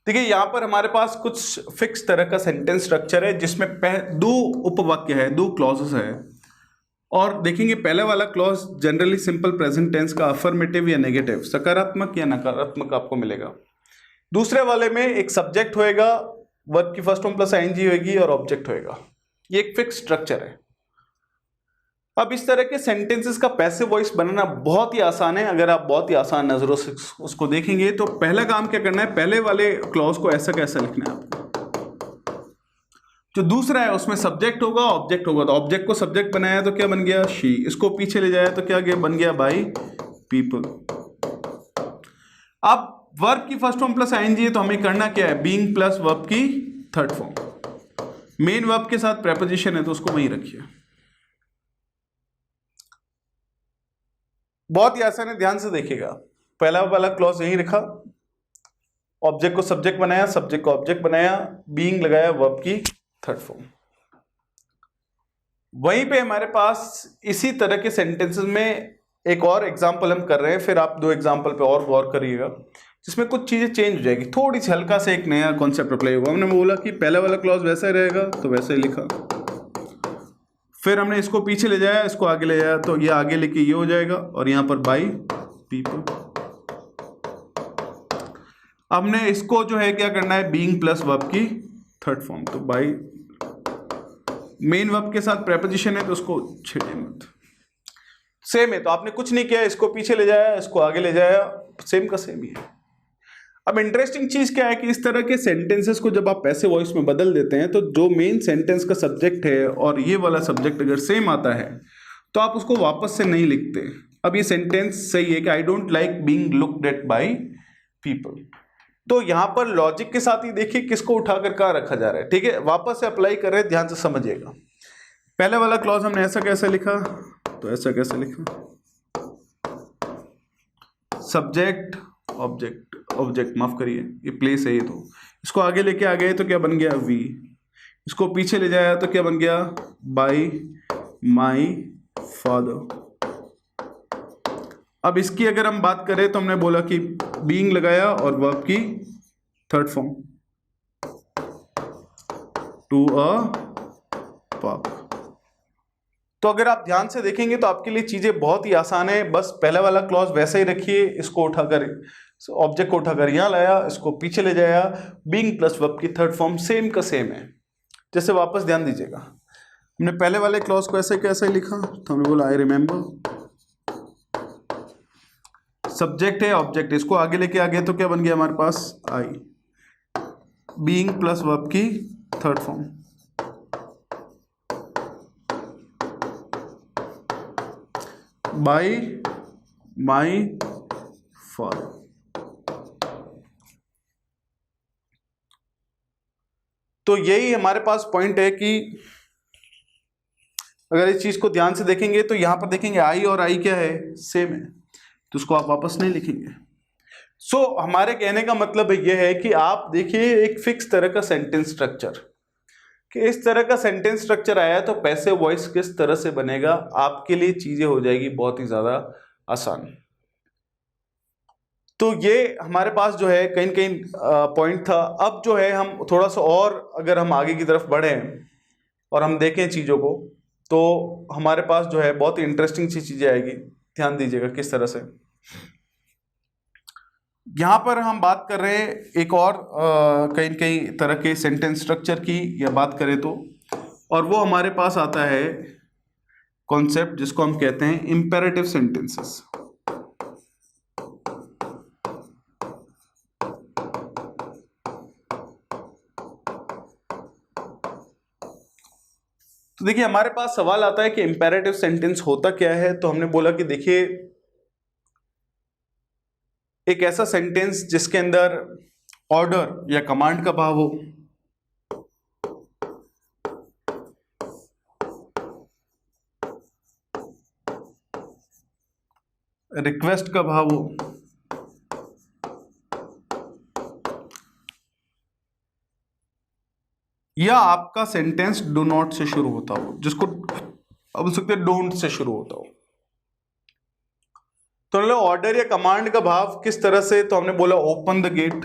देखिए यहां पर हमारे पास कुछ फिक्स तरह का सेंटेंस स्ट्रक्चर है जिसमें दो उपवाक्य है, दो क्लॉजेस है। और देखेंगे पहले वाला clause generally simple present tense का अफर्मेटिव या नेगेटिव, सकारात्मक या नकारात्मक आपको मिलेगा। दूसरे वाले में एक सब्जेक्ट होएगा, वर्ब की फर्स्ट फॉर्म प्लस आईएनजी होगी और ऑब्जेक्ट होएगा। ये एक फिक्स स्ट्रक्चर है। अब इस तरह के सेंटेंसेस का पैसिव वॉइस बनाना बहुत ही आसान है। अगर आप बहुत ही आसान नजरों से उसको देखेंगे तो पहला काम क्या करना है, पहले वाले क्लॉज को ऐसा कैसा लिखना है आपको। जो दूसरा है उसमें सब्जेक्ट होगा, ऑब्जेक्ट होगा। तो ऑब्जेक्ट को सब्जेक्ट बनाया तो क्या बन गया, शी। इसको पीछे ले जाया तो क्या बन गया, बाई पीपल। अब वर्ब की फर्स्ट फॉर्म प्लस आईएनजी है तो हमें करना क्या है, बीइंग प्लस वर्ब की थर्ड फॉर्म। मेन वर्ब के साथ प्रेपोजिशन है तो उसको वहीं रखिए। बहुत ही आसान है, ध्यान से देखिएगा। पहला वाला क्लॉज यहीं रखा, ऑब्जेक्ट को सब्जेक्ट बनाया, सब्जेक्ट को ऑब्जेक्ट बनाया, बीइंग लगाया, वर्ब की थर्ड फॉर्म। वहीं पे हमारे पास इसी तरह के सेंटेंसेस में एक और एग्जांपल हम कर रहे हैं, फिर आप दो एग्जांपल पे और गौर करिएगा जिसमें कुछ चीजें चेंज हो जाएगी, थोड़ी सी हल्का से एक नया कॉन्सेप्ट अप्लाई होगा। हमने बोला कि पहला वाला क्लॉज वैसा ही रहेगा तो वैसे ही लिखा, फिर हमने इसको पीछे ले जाया, इसको आगे ले जाया तो ये आगे लेके ये हो जाएगा और यहां पर बाई पीपल। हमने इसको जो है क्या करना है, बीइंग प्लस वर्ब की थर्ड फॉर्म, तो बाई मेन वर्ब के साथ प्रेपोजिशन है तो उसको छेड़िए मत। सेम है, तो आपने कुछ नहीं किया, इसको पीछे ले जाया, इसको आगे ले जाया, सेम का सेम ही है। अब इंटरेस्टिंग चीज क्या है कि इस तरह के सेंटेंसेस को जब आप पैसिव वॉइस में बदल देते हैं तो जो मेन सेंटेंस का सब्जेक्ट है और ये वाला सब्जेक्ट अगर सेम आता है तो आप उसको वापस से नहीं लिखते। अब ये सेंटेंस सही है कि I don't like being looked at by people, तो यहां पर लॉजिक के साथ ही देखिए किसको उठाकर कहां रखा जा रहा है। ठीक है, वापस से अप्लाई कर रहे हैं, ध्यान से समझिएगा। पहले वाला क्लॉज हमने ऐसा कैसे लिखा, तो ऐसा कैसे लिखा, सब्जेक्ट ऑब्जेक्ट, ऑब्जेक्ट माफ करिए ये प्लेस है ये, तो इसको आगे लेके आ गए तो क्या बन गया, वी। इसको पीछे ले जाया तो क्या बन गया, बाय माई फादर। अब इसकी अगर हम बात करें तो हमने बोला कि बीइंग लगाया और वर्ब की third form, to a park. तो अगर आप ध्यान से देखेंगे तो आपके लिए चीजें बहुत ही आसान है। बस पहला वाला क्लॉज वैसे ही रखिए, इसको उठाकर ऑब्जेक्ट को उठाकर यहां लाया, इसको पीछे ले जाया, बीइंग प्लस वर्ब की थर्ड फॉर्म सेम का सेम है। जैसे वापस ध्यान दीजिएगा, हमने पहले वाले क्लॉज को ऐसे कैसे लिखा, तो हमने बोला आई रिमेंबर, सब्जेक्ट है ऑब्जेक्ट, इसको आगे लेके आ गए तो क्या बन गया हमारे पास, आई, बीइंग प्लस वर्ब की third form, bye my father. तो यही हमारे पास पॉइंट है कि अगर इस चीज को ध्यान से देखेंगे तो यहां पर देखेंगे आई और आई क्या है, सेम है, तो उसको आप वापस नहीं लिखेंगे। सो हमारे कहने का मतलब यह है कि आप देखिए एक फिक्स तरह का सेंटेंस स्ट्रक्चर, कि इस तरह का सेंटेंस स्ट्रक्चर आया तो पैसिव वॉइस किस तरह से बनेगा, आपके लिए चीजें हो जाएगी बहुत ही ज्यादा आसान। तो ये हमारे पास जो है कहीं कहीं पॉइंट था। अब जो है हम थोड़ा सा और अगर हम आगे की तरफ बढ़ें और हम देखें चीज़ों को तो हमारे पास जो है बहुत ही इंटरेस्टिंग सी चीज़ें आएगी। ध्यान दीजिएगा किस तरह से। यहाँ पर हम बात कर रहे हैं एक और कई कई तरह के सेंटेंस स्ट्रक्चर की या बात करें तो, और वो हमारे पास आता है कॉन्सेप्ट जिसको हम कहते हैं इंपेरेटिव सेंटेंसेस। तो देखिए हमारे पास सवाल आता है कि इंपेरेटिव सेंटेंस होता क्या है। तो हमने बोला कि देखिए एक ऐसा सेंटेंस जिसके अंदर ऑर्डर या कमांड का भाव हो, रिक्वेस्ट का भाव हो, या आपका सेंटेंस डू नॉट से शुरू होता हो, जिसको अब बोल सकते हैं डोंट से शुरू होता हो। तो मतलब ऑर्डर या कमांड का भाव किस तरह से, तो हमने बोला ओपन द गेट,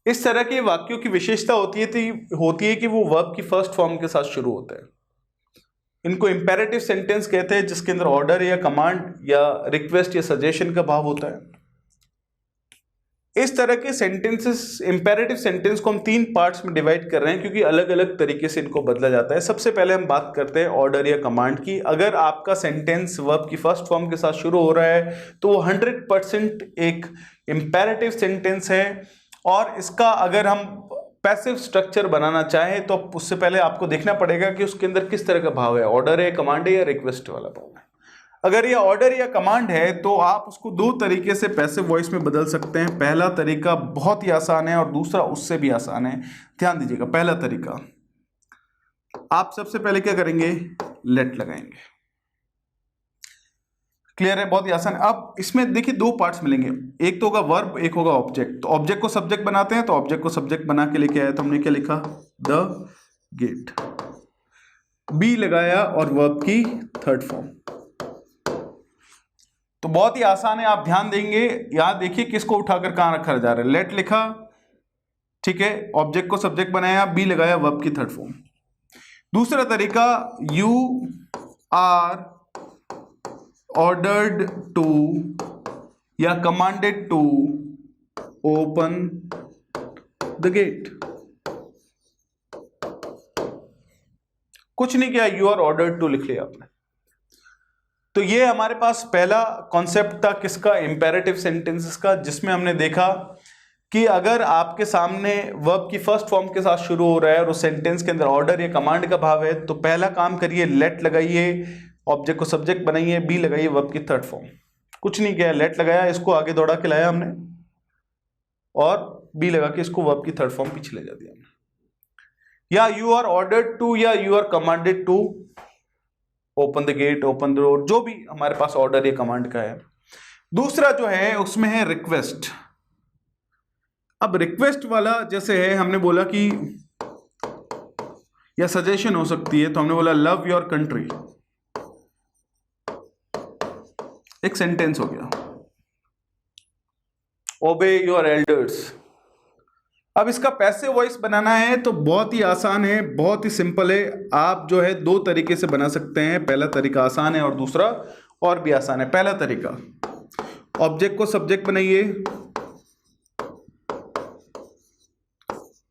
इस तरह के वाक्यों की विशेषता होती है कि वो वर्ब की फर्स्ट फॉर्म के साथ शुरू होते हैं। इनको इंपेरेटिव सेंटेंस कहते हैं, जिसके अंदर ऑर्डर या कमांड या रिक्वेस्ट या सजेशन का भाव होता है। इस तरह के सेंटेंसेस, इंपेरेटिव सेंटेंस को हम 3 पार्ट्स में डिवाइड कर रहे हैं, क्योंकि अलग अलग तरीके से इनको बदला जाता है। सबसे पहले हम बात करते हैं ऑर्डर या कमांड की। अगर आपका सेंटेंस वर्ब की फर्स्ट फॉर्म के साथ शुरू हो रहा है तो वो 100% एक इंपेरेटिव सेंटेंस है, और इसका अगर हम पैसिव स्ट्रक्चर बनाना चाहें तो उससे पहले आपको देखना पड़ेगा कि उसके अंदर किस तरह का भाव है, ऑर्डर है, कमांड है या रिक्वेस्ट वाला भाव है। अगर ये ऑर्डर या कमांड है तो आप उसको 2 तरीके से पैसिव वॉइस में बदल सकते हैं। पहला तरीका बहुत ही आसान है और दूसरा उससे भी आसान है। ध्यान दीजिएगा, पहला तरीका, आप सबसे पहले क्या करेंगे, लेट लगाएंगे। क्लियर है, बहुत ही आसान। अब इसमें देखिए 2 पार्ट्स मिलेंगे, एक तो होगा वर्ब, एक होगा ऑब्जेक्ट। तो ऑब्जेक्ट को सब्जेक्ट बनाते हैं, तो ऑब्जेक्ट को सब्जेक्ट बना के लेके आया, तो हमने क्या लिखा, द गेट, बी लगाया और वर्ब की थर्ड फॉर्म। तो बहुत ही आसान है, आप ध्यान देंगे। यहां देखिए किसको उठाकर कहां रखा जा रहा है, लेट लिखा, ठीक है, ऑब्जेक्ट को सब्जेक्ट बनाया, बी लगाया, वर्ब की थर्ड फॉर्म। दूसरा तरीका, यू आर ordered to या commanded to open the gate। कुछ नहीं किया, you are ordered to लिख लिया आपने। तो ये हमारे पास पहला कॉन्सेप्ट था किसका, इंपेरेटिव सेंटेंसेस का, जिसमें हमने देखा कि अगर आपके सामने वर्ब की फर्स्ट फॉर्म के साथ शुरू हो रहा है और उस सेंटेंस के अंदर ऑर्डर या कमांड का भाव है, तो पहला काम करिए, लेट लगाइए, ऑब्जेक्ट को सब्जेक्ट बनाइए, बी लगाइए, वर्ब की थर्ड फॉर्म। कुछ नहीं किया, लेट लगाया, इसको आगे दौड़ा के लाया हमने, और बी लगा के इसको वर्ब की थर्ड फॉर्म पीछे ले जा दिया हमने। या यू आर ऑर्डर्ड टू या you are commanded to open the gate, open the door, जो भी हमारे पास ऑर्डर या कमांड का है। दूसरा जो है उसमें है रिक्वेस्ट। अब रिक्वेस्ट वाला जैसे है, हमने बोला कि या सजेशन हो सकती है, तो हमने बोला लव योर कंट्री, एक सेंटेंस हो गया। ओबे योर एल्डर्स। अब इसका पैसिव वॉइस बनाना है तो बहुत ही आसान है, बहुत ही सिंपल है। आप जो है 2 तरीके से बना सकते हैं। पहला तरीका आसान है और दूसरा और भी आसान है। पहला तरीका, ऑब्जेक्ट को सब्जेक्ट बनाइए,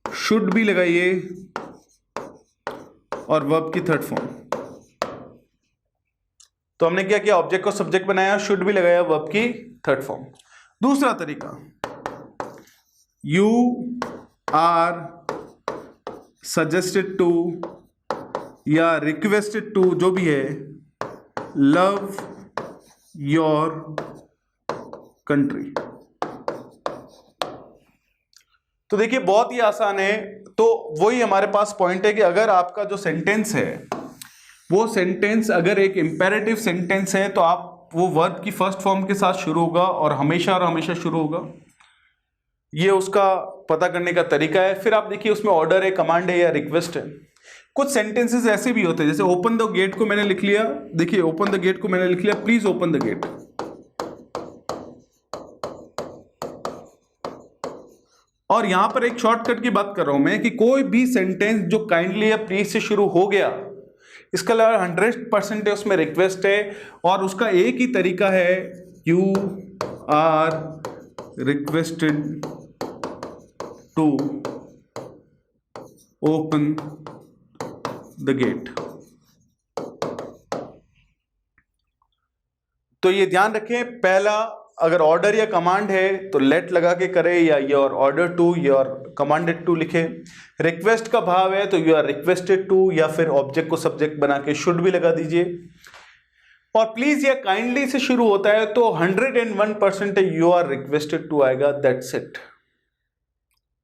शुड भी लगाइए और वर्ब की थर्ड फॉर्म। तो हमने क्या किया, ऑब्जेक्ट को सब्जेक्ट बनाया, शुड भी लगाया, वर्ब की थर्ड फॉर्म। दूसरा तरीका, यू आर सजेस्टेड टू या रिक्वेस्टेड टू, जो भी है, लव योर कंट्री। तो देखिए बहुत ही आसान है। तो वही हमारे पास पॉइंट है कि अगर आपका जो सेंटेंस है वो सेंटेंस अगर एक इंपेरेटिव सेंटेंस है तो आप वो वर्ब की फर्स्ट फॉर्म के साथ शुरू होगा और हमेशा शुरू होगा। ये उसका पता करने का तरीका है। फिर आप देखिए उसमें ऑर्डर है, कमांड है या रिक्वेस्ट है। कुछ सेंटेंसेस ऐसे भी होते हैं, जैसे ओपन द गेट को मैंने लिख लिया, देखिए ओपन द गेट को मैंने लिख लिया, प्लीज ओपन द गेट। और यहां पर एक शॉर्टकट की बात कर रहा हूं मैं कि कोई भी सेंटेंस जो काइंडली या प्लीज से शुरू हो गया, इसका 100% उसमें रिक्वेस्ट है और उसका एक ही तरीका है, you are requested to open the gate. तो ये ध्यान रखें, पहला अगर ऑर्डर या कमांड है तो लेट लगा के करे, या your order to, your commanded to लिखे। रिक्वेस्ट का भाव है तो यू आर रिक्वेस्टेड टू, या फिर ऑब्जेक्ट को सब्जेक्ट बना के शुड भी लगा दीजिए। और प्लीज या काइंडली से शुरू होता है तो 101% यू आर रिक्वेस्टेड टू आएगा, दैट्स इट।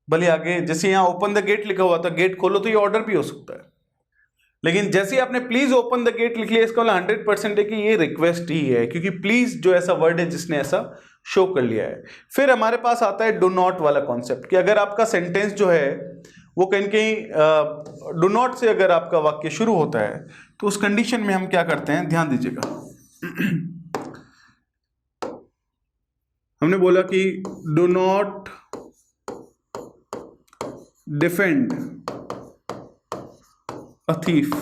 भले आगे जैसे यहां ओपन द गेट लिखा हुआ था, गेट खोलो, तो ये ऑर्डर भी हो सकता है, लेकिन जैसे आपने प्लीज ओपन द गेट लिख लिया, इसका 100% है कि ये रिक्वेस्ट ही है, क्योंकि प्लीज जो ऐसा वर्ड है जिसने ऐसा शो कर लिया है। फिर हमारे पास आता है डू नॉट वाला कॉन्सेप्ट, कि अगर आपका सेंटेंस जो है वो कहीं कहीं डू नॉट से अगर आपका वाक्य शुरू होता है तो उस कंडीशन में हम क्या करते हैं, ध्यान दीजिएगा। हमने बोला कि do not defend a thief.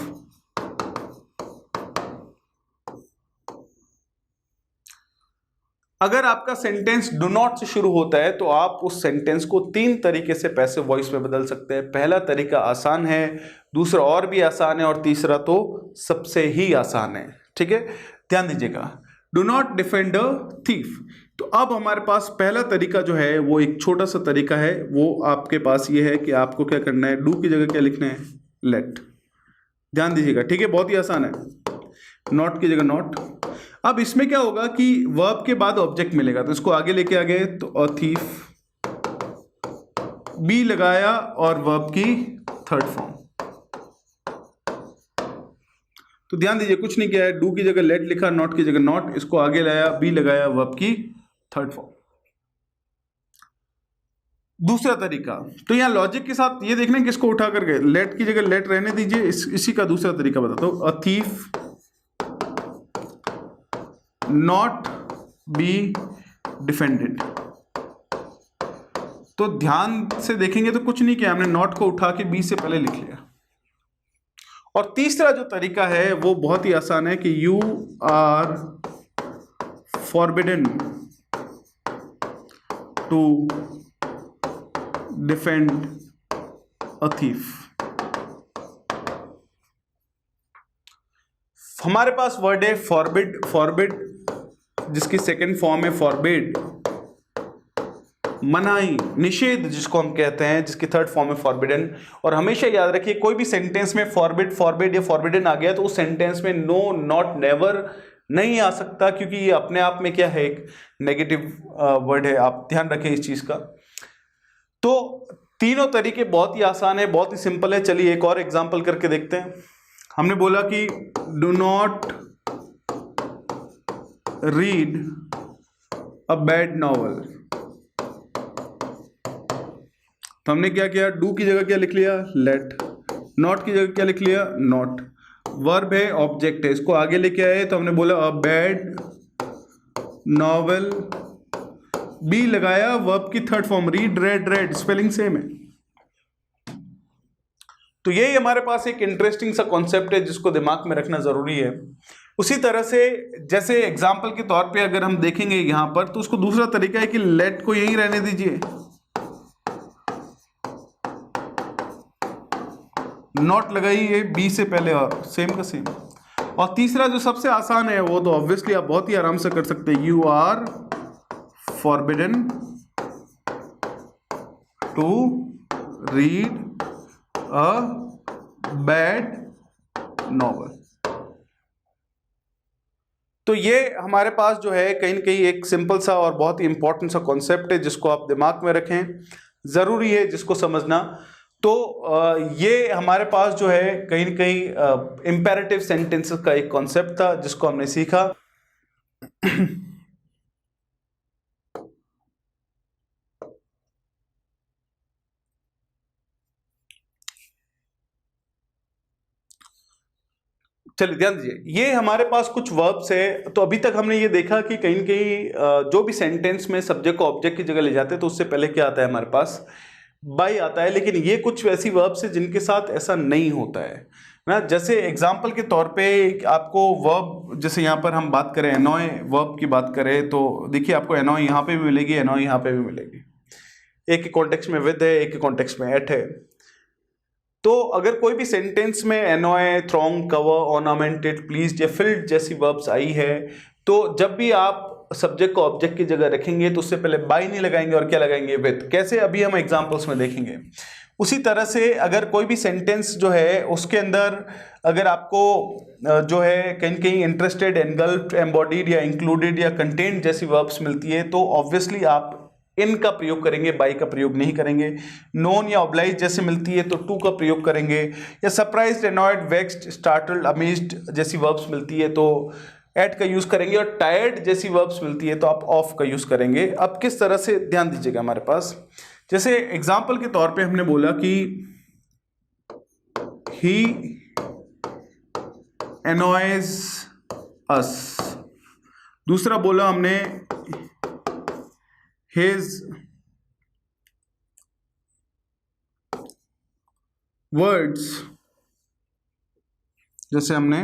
अगर आपका सेंटेंस डू नॉट से शुरू होता है तो आप उस सेंटेंस को 3 तरीके से पैसिव वॉइस में बदल सकते हैं। पहला तरीका आसान है, दूसरा और भी आसान है, और तीसरा तो सबसे ही आसान है। ठीक है, ध्यान दीजिएगा, do not defend a thief. तो अब हमारे पास पहला तरीका जो है वो एक छोटा सा तरीका है, वो आपके पास ये है कि आपको क्या करना है, डू की जगह क्या लिखना है, लेट। ध्यान दीजिएगा, ठीक है, बहुत ही आसान है, नॉट की जगह नॉट। अब इसमें क्या होगा कि वर्ब के बाद ऑब्जेक्ट मिलेगा, तो इसको आगे लेके आ गए तो अ थीफ, बी लगाया और वर्ब की थर्ड फॉर्म। तो ध्यान दीजिए, कुछ नहीं किया है, डू की जगह लेट लिखा, नॉट की जगह नॉट, इसको आगे लाया, बी लगाया, वर्ब की थर्ड फॉर्म। दूसरा तरीका, तो यहां लॉजिक के साथ ये देखना कि इसको उठा करके लेट की जगह लेट रहने दीजिए। इसी का दूसरा तरीका बताता हूं, a thief not be defended. तो ध्यान से देखेंगे तो कुछ नहीं किया हमने, नॉट को उठा के बी से पहले लिख लिया। और तीसरा जो तरीका है वो बहुत ही आसान है कि you are forbidden to defend a thief. हमारे पास वर्ड है फॉरबिड, फॉरबिड जिसकी सेकंड फॉर्म है फॉरबिड, मनाही, निषेध जिसको हम कहते हैं, जिसकी थर्ड फॉर्म है फॉरबिडन। और हमेशा याद रखिए, कोई भी सेंटेंस में फॉरबिड, फॉरबिड या फॉरबिडन आ गया तो उस सेंटेंस में नो, नॉट, नेवर नहीं आ सकता, क्योंकि ये अपने आप में क्या है, एक नेगेटिव वर्ड है। आप ध्यान रखें इस चीज का। तो तीनों तरीके बहुत ही आसान है, बहुत ही सिंपल है। चलिए एक और एग्जाम्पल करके देखते हैं। हमने बोला कि do not read a bad novel. तो हमने क्या किया, डू की जगह क्या लिख लिया, लेट, नॉट की जगह क्या लिख लिया, नॉट, वर्ब है, ऑब्जेक्ट है, इसको आगे लेके आए तो हमने बोला अ बैड नॉवल, बी लगाया, वर्ब की third form, read, red, red, spelling same है। तो यही हमारे पास एक इंटरेस्टिंग सा कॉन्सेप्ट है जिसको दिमाग में रखना जरूरी है। उसी तरह से जैसे एग्जाम्पल के तौर पे अगर हम देखेंगे यहां पर, तो उसको दूसरा तरीका है कि लेट को यही रहने दीजिए, नॉट लगाइए बी से पहले और सेम का सेम। और तीसरा जो सबसे आसान है वो तो ऑब्वियसली आप बहुत ही आराम से कर सकते हैं, you are forbidden to read a bad novel. तो ये हमारे पास जो है कहीं ना कहीं एक सिंपल सा और बहुत ही इंपॉर्टेंट सा कॉन्सेप्ट है जिसको आप दिमाग में रखें, जरूरी है जिसको समझना। तो ये हमारे पास जो है कहीं ना कहीं इंपेरेटिव सेंटेंसेस का एक कॉन्सेप्ट था जिसको हमने सीखा। चलिए ध्यान दीजिए, ये हमारे पास कुछ वर्ब्स है। तो अभी तक हमने ये देखा कि कहीं न कहीं जो भी सेंटेंस में सब्जेक्ट को ऑब्जेक्ट की जगह ले जाते हैं तो उससे पहले क्या आता है, हमारे पास बाई आता है। लेकिन ये कुछ वैसी वर्ब्स है जिनके साथ ऐसा नहीं होता है ना। जैसे एग्जाम्पल के तौर पे आपको वर्ब, जैसे यहाँ पर हम बात करें एनॉय वर्ब की बात करें तो देखिए आपको एनॉय यहाँ पे भी मिलेगी, एनॉय यहाँ पे भी मिलेगी। एक के कॉन्टेक्स्ट में विद है, एक के कॉन्टेक्स्ट में एट है। तो अगर कोई भी सेंटेंस में annoy, throng, cover, ornamented, pleased या फिल्ड जैसी वर्ब्स आई है तो जब भी आप सब्जेक्ट को ऑब्जेक्ट की जगह रखेंगे तो उससे पहले बाय नहीं लगाएंगे और क्या लगाएंगे, विद। कैसे, अभी हम एग्जांपल्स में देखेंगे। उसी तरह से अगर कोई भी सेंटेंस जो है उसके अंदर अगर आपको जो है कहीं कहीं इंटरेस्टेड, एनगल्फ्ड, एम्बॉडीड या इंक्लूडेड या कंटेंट जैसी वर्ब्स मिलती है तो ऑब्वियसली आप इन का प्रयोग करेंगे, बाई का प्रयोग नहीं करेंगे। नोन या ऑब्लाइज जैसे मिलती है तो टू का प्रयोग करेंगे। या surprised, annoyed, vexed, startled, amazed जैसी वर्ब्स मिलती है तो एट का यूज करेंगे। और टायर्ड जैसी वर्ब्स मिलती है तो आप ऑफ का यूज करेंगे। अब किस तरह से, ध्यान दीजिएगा, हमारे पास जैसे एग्जाम्पल के तौर पे हमने बोला कि ही annoys us। दूसरा बोला हमने his words, जैसे हमने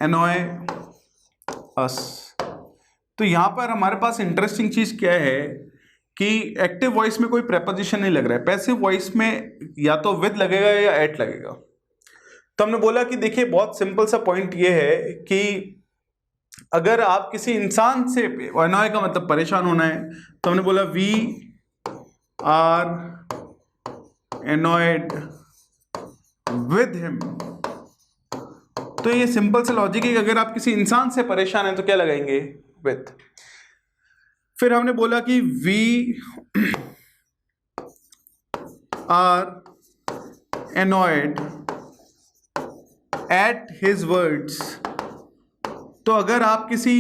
annoy us। तो यहां पर हमारे पास इंटरेस्टिंग चीज क्या है कि एक्टिव वॉइस में कोई प्रेपोजिशन नहीं लग रहा है, पैसिव वॉइस में या तो विद लगेगा या एट लगेगा। तो हमने बोला कि देखिए बहुत सिंपल सा पॉइंट ये है कि अगर आप किसी इंसान से, अनॉय का मतलब परेशान होना है, तो हमने बोला we are annoyed with him. तो ये सिंपल सा लॉजिक है कि अगर आप किसी इंसान से परेशान हैं तो क्या लगाएंगे, विद। फिर हमने बोला कि we are annoyed at his words. तो अगर आप किसी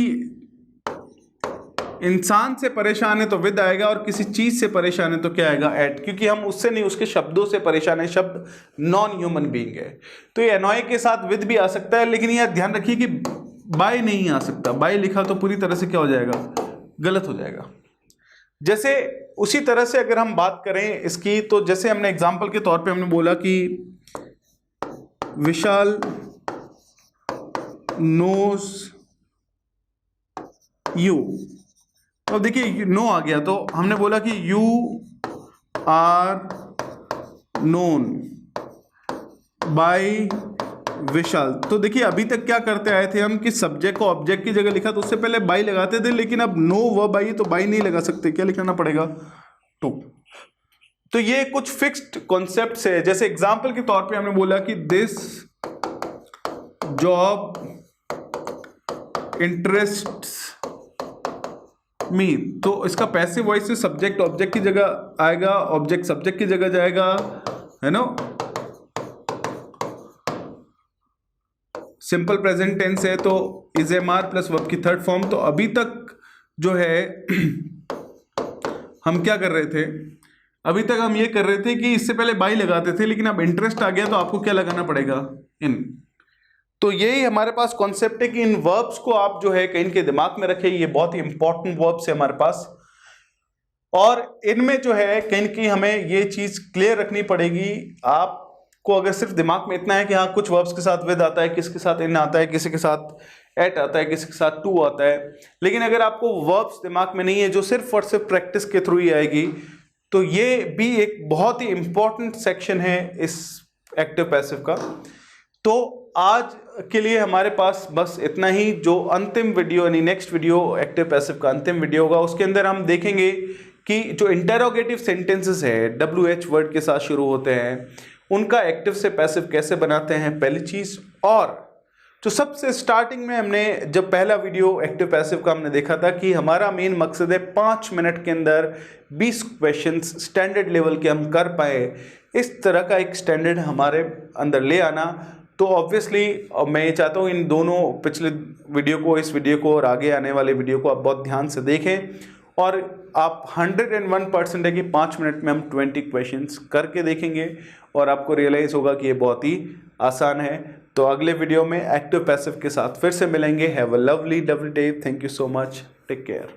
इंसान से परेशान है तो विद आएगा, और किसी चीज से परेशान है तो क्या आएगा, एट, क्योंकि हम उससे नहीं उसके शब्दों से परेशान है। शब्द नॉन ह्यूमन बीइंग है, तो ये एनॉय के साथ विद भी आ सकता है, लेकिन यह ध्यान रखिए कि बाय नहीं आ सकता। बाय लिखा तो पूरी तरह से क्या हो जाएगा, गलत हो जाएगा। जैसे उसी तरह से अगर हम बात करें इसकी, तो जैसे हमने एग्जाम्पल के तौर पे हमने बोला कि विशाल नोज यू। अब देखिए नो आ गया, तो हमने बोला कि यू आर नोन बाय विशाल। तो देखिए अभी तक क्या करते आए थे हम कि सब्जेक्ट को ऑब्जेक्ट की जगह लिखा तो उससे पहले बाय लगाते थे, लेकिन अब नो वर्ब आई तो बाय नहीं लगा सकते, क्या लिखाना पड़ेगा, टू। तो ये कुछ फिक्स्ड कॉन्सेप्ट्स है। जैसे एग्जांपल के तौर पे हमने बोला कि दिस जॉब इंटरेस्ट्स मी, तो इसका पैसिव वॉइस से सब्जेक्ट ऑब्जेक्ट की जगह आएगा, ऑब्जेक्ट सब्जेक्ट की जगह जाएगा, है ना। सिंपल प्रेजेंट टेंस है तो is am are plus verb की थर्ड फॉर्म। तो अभी तक जो है हम क्या कर रहे थे, अभी तक हम ये कर रहे थे कि इससे पहले बाई लगाते थे, लेकिन अब इंटरेस्ट आ गया तो आपको क्या लगाना पड़ेगा, इन। तो यही हमारे पास कॉन्सेप्ट है कि इन वर्ब्स को आप जो है कहीं के दिमाग में रखें, ये बहुत ही इंपॉर्टेंट वर्ब्स है हमारे पास, और इनमें जो है कहीं की हमें ये चीज क्लियर रखनी पड़ेगी। आपको अगर सिर्फ दिमाग में इतना है कि हाँ कुछ वर्ब्स के साथ विद आता है, किसके साथ इन आता है, किसी के साथ एट आता है, किसी के साथ टू आता है, लेकिन अगर आपको वर्ब्स दिमाग में नहीं है जो सिर्फ और सिर्फ प्रैक्टिस के थ्रू ही आएगी, तो ये भी एक बहुत ही इंपॉर्टेंट सेक्शन है इस एक्टिव पैसिव का। तो आज के लिए हमारे पास बस इतना ही। जो अंतिम वीडियो यानी नेक्स्ट वीडियो एक्टिव पैसिव का अंतिम वीडियो होगा, उसके अंदर हम देखेंगे कि जो इंटेरोगेटिव सेंटेंसेस है WH वर्ड के साथ शुरू होते हैं, उनका एक्टिव से पैसिव कैसे बनाते हैं, पहली चीज। और जो सबसे स्टार्टिंग में हमने जब पहला वीडियो एक्टिव पैसिव का हमने देखा था कि हमारा मेन मकसद है 5 मिनट के अंदर 20 क्वेश्चंस स्टैंडर्ड लेवल के हम कर पाए, इस तरह का एक स्टैंडर्ड हमारे अंदर ले आना। तो ऑब्वियसली मैं ये चाहता हूँ इन दोनों पिछले वीडियो को, इस वीडियो को और आगे आने वाले वीडियो को आप बहुत ध्यान से देखें, और आप 101% है कि 5 मिनट में हम 20 क्वेश्चंस करके देखेंगे, और आपको रियलाइज होगा कि ये बहुत ही आसान है। तो अगले वीडियो में एक्टिव पैसिव के साथ फिर से मिलेंगे। Have a lovely day. Thank you so much. Take care.